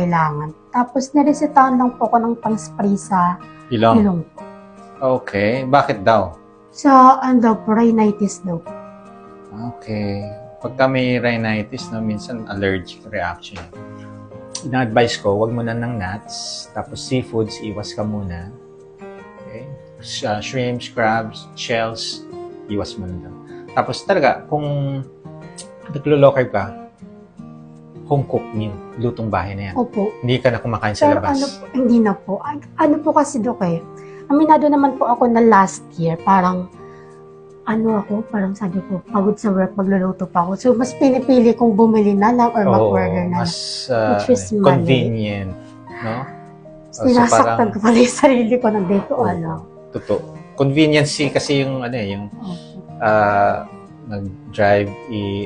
kailangan. Tapos niresetahan lang po ako ng pang-spray sa Ilong. ilong. Okay. Bakit daw? Sa daw po, rhinitis daw. Okay. Pagka may rhinitis, no, minsan allergic reaction. Ina-advise ko, wag mo na ng nuts, tapos seafoods, iwas ka muna. Okay? Shrimps, crabs, shells, iwas mo na. Tapos talaga, kung naglo-low carb ka, home cooked meal, lutong bahay na yan. Opo. Hindi ka na kumakain sa Pero labas. hindi na po. Ano po kasi, Dok, aminado naman po ako na last year, parang parang sabi ko, pagod sa work, magluluto pa ako. So, mas pinipili kong bumili na lang or mag-order na lang. Mas Which is mali. convenient, no? Sinasaktan ko pala yung sarili ko ng day ko, Totoo. Convenience kasi yung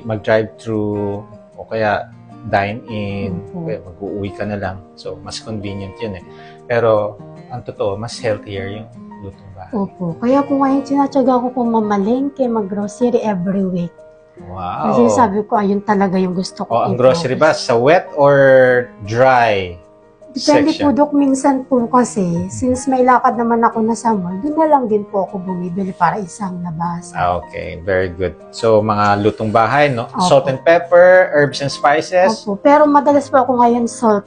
mag-drive through o kaya dine in, kaya mag-uuwi ka na lang. So, mas convenient yun eh. Pero, ang totoo, mas healthier yung lutong bahay. Opo. Kaya po ngayon sinatsaga ko po mamalengke, mag-grocery every week. Wow. Kasi sabi ko, ayun talaga yung gusto ko. Ang grocery ba? Sa wet or dry Depende po, section? Dok, minsan po kasi, since may lakad naman ako na sa mall, doon na lang din po ako bumibili para isang labas. Okay, very good. So, mga lutong bahay, no? Opo. Salt and pepper, herbs and spices. Opo. Pero madalas po ako ngayon salt